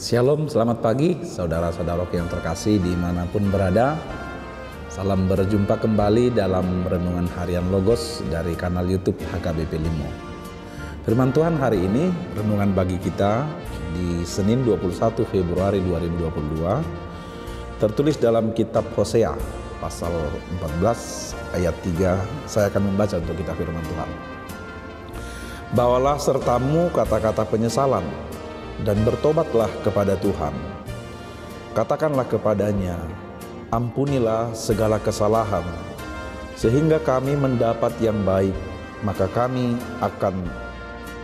Shalom, selamat pagi saudara-saudaraku yang terkasih dimanapun berada. Salam berjumpa kembali dalam Renungan Harian Logos dari kanal YouTube HKBP Limo. Firman Tuhan hari ini, renungan bagi kita di Senin 21 Februari 2022, tertulis dalam kitab Hosea pasal 14 ayat 3. Saya akan membaca untuk kita firman Tuhan. Bawalah sertamu kata-kata penyesalan dan bertobatlah kepada Tuhan. Katakanlah kepadanya, ampunilah segala kesalahan, sehingga kami mendapat yang baik, maka kami akan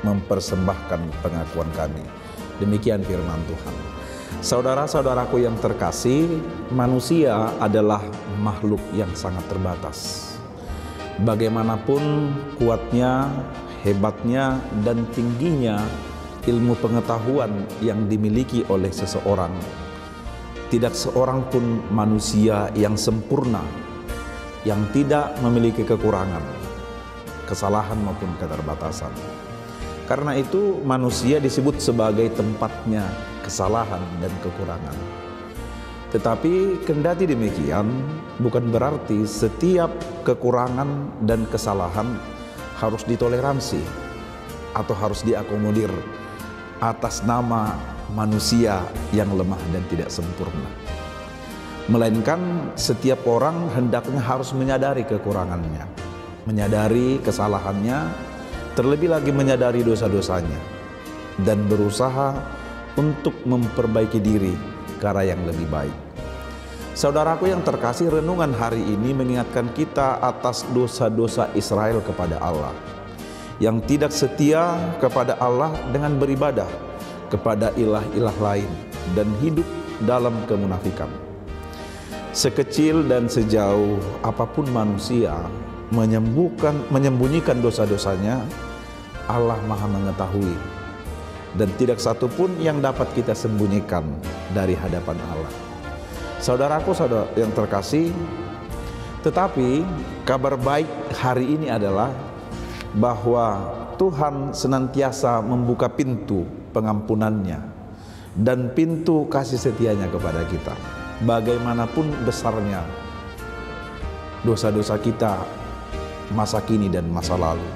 mempersembahkan pengakuan kami. Demikian firman Tuhan. Saudara-saudaraku yang terkasih, manusia adalah makhluk yang sangat terbatas. Bagaimanapun kuatnya, hebatnya, dan tingginya ilmu pengetahuan yang dimiliki oleh seseorang, tidak seorang pun manusia yang sempurna, yang tidak memiliki kekurangan, kesalahan maupun keterbatasan. Karena itu manusia disebut sebagai tempatnya kesalahan dan kekurangan. Tetapi kendati demikian, bukan berarti setiap kekurangan dan kesalahan harus ditoleransi atau harus diakomodir atas nama manusia yang lemah dan tidak sempurna. Melainkan setiap orang hendaknya harus menyadari kekurangannya, menyadari kesalahannya, terlebih lagi menyadari dosa-dosanya, dan berusaha untuk memperbaiki diri ke arah yang lebih baik. Saudaraku yang terkasih, renungan hari ini mengingatkan kita atas dosa-dosa Israel kepada Allah, yang tidak setia kepada Allah dengan beribadah kepada ilah-ilah lain dan hidup dalam kemunafikan. Sekecil dan sejauh apapun manusia menyembunyikan dosa-dosanya, Allah Maha mengetahui, dan tidak satu pun yang dapat kita sembunyikan dari hadapan Allah. Saudaraku yang terkasih, tetapi kabar baik hari ini adalah bahwa Tuhan senantiasa membuka pintu pengampunannya dan pintu kasih setianya kepada kita. Bagaimanapun besarnya dosa-dosa kita masa kini dan masa lalu,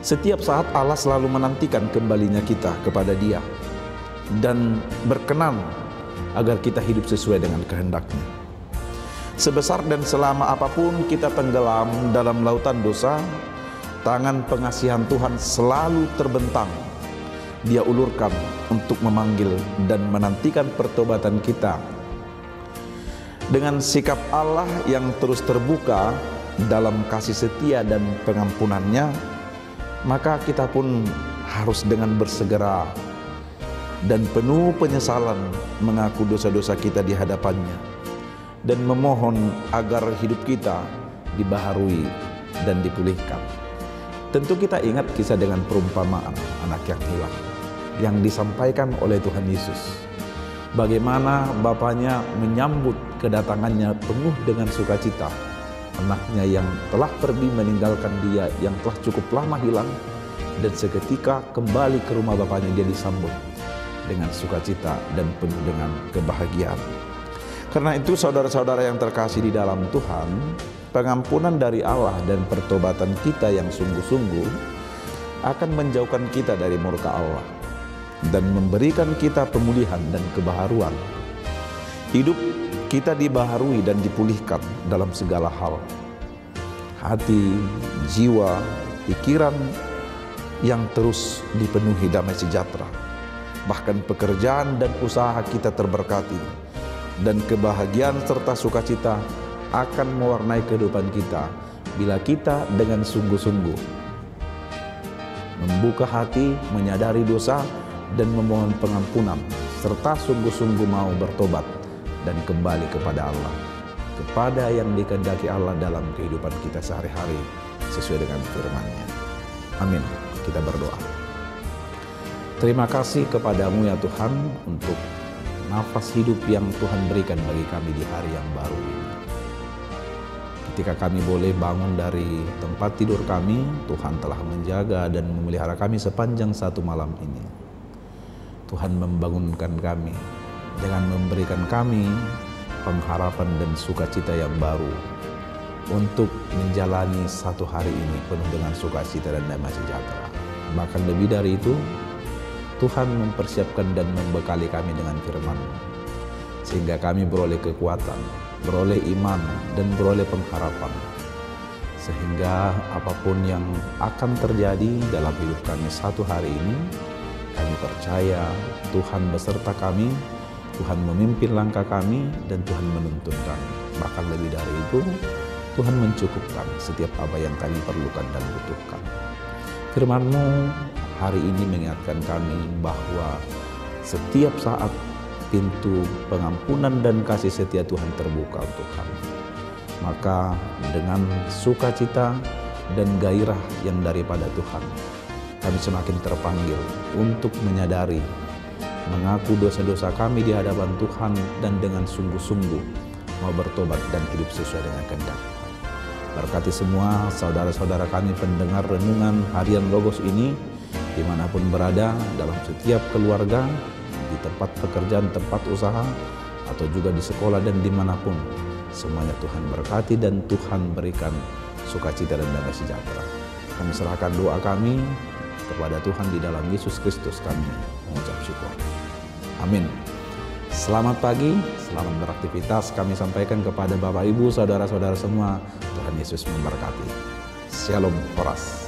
setiap saat Allah selalu menantikan kembalinya kita kepada Dia dan berkenan agar kita hidup sesuai dengan kehendaknya. Sebesar dan selama apapun kita tenggelam dalam lautan dosa, tangan pengasihan Tuhan selalu terbentang. Dia ulurkan untuk memanggil dan menantikan pertobatan kita. Dengan sikap Allah yang terus terbuka dalam kasih setia dan pengampunannya, maka kita pun harus dengan bersegera dan penuh penyesalan mengaku dosa-dosa kita di hadapannya dan memohon agar hidup kita dibaharui dan dipulihkan. Tentu kita ingat kisah dengan perumpamaan anak yang hilang yang disampaikan oleh Tuhan Yesus. Bagaimana bapaknya menyambut kedatangannya penuh dengan sukacita anaknya yang telah pergi meninggalkan dia, yang telah cukup lama hilang, dan seketika kembali ke rumah bapaknya dia disambut dengan sukacita dan penuh dengan kebahagiaan. Karena itu saudara-saudara yang terkasih di dalam Tuhan, pengampunan dari Allah dan pertobatan kita yang sungguh-sungguh akan menjauhkan kita dari murka Allah dan memberikan kita pemulihan dan kebaharuan. Hidup kita dibaharui dan dipulihkan dalam segala hal. Hati, jiwa, pikiran yang terus dipenuhi damai sejahtera. Bahkan pekerjaan dan usaha kita terberkati, dan kebahagiaan serta sukacita akan mewarnai kehidupan kita bila kita dengan sungguh-sungguh membuka hati, menyadari dosa dan memohon pengampunan, serta sungguh-sungguh mau bertobat dan kembali kepada Allah, kepada yang dikehendaki Allah dalam kehidupan kita sehari-hari sesuai dengan firman-Nya. Amin. Kita berdoa. Terima kasih kepadamu ya Tuhan untuk nafas hidup yang Tuhan berikan bagi kami di hari yang baru ini. Ketika kami boleh bangun dari tempat tidur kami, Tuhan telah menjaga dan memelihara kami sepanjang satu malam ini. Tuhan membangunkan kami dengan memberikan kami pengharapan dan sukacita yang baru untuk menjalani satu hari ini penuh dengan sukacita dan damai sejahtera. Bahkan lebih dari itu, Tuhan mempersiapkan dan membekali kami dengan firman-Mu, sehingga kami beroleh kekuatan, beroleh iman, dan beroleh pengharapan. Sehingga apapun yang akan terjadi dalam hidup kami satu hari ini, kami percaya Tuhan beserta kami, Tuhan memimpin langkah kami, dan Tuhan menuntun kami. Bahkan lebih dari itu, Tuhan mencukupkan setiap apa yang kami perlukan dan butuhkan. Firman-Mu hari ini mengingatkan kami bahwa setiap saat pintu pengampunan dan kasih setia Tuhan terbuka untuk kami. Maka dengan sukacita dan gairah yang daripada Tuhan, kami semakin terpanggil untuk menyadari, mengaku dosa-dosa kami di hadapan Tuhan, dan dengan sungguh-sungguh mau bertobat dan hidup sesuai dengan kehendak Tuhan. Berkati semua saudara-saudara kami pendengar renungan harian Logos ini, dimanapun berada, dalam setiap keluarga, di tempat pekerjaan, tempat usaha, atau juga di sekolah dan dimanapun. Semuanya Tuhan berkati dan Tuhan berikan sukacita dan damai sejahtera. Kami serahkan doa kami kepada Tuhan di dalam Yesus Kristus, kami mengucap syukur. Amin. Selamat pagi, selamat beraktivitas. Kami sampaikan kepada Bapak Ibu, saudara-saudara semua, Tuhan Yesus memberkati. Shalom Horas.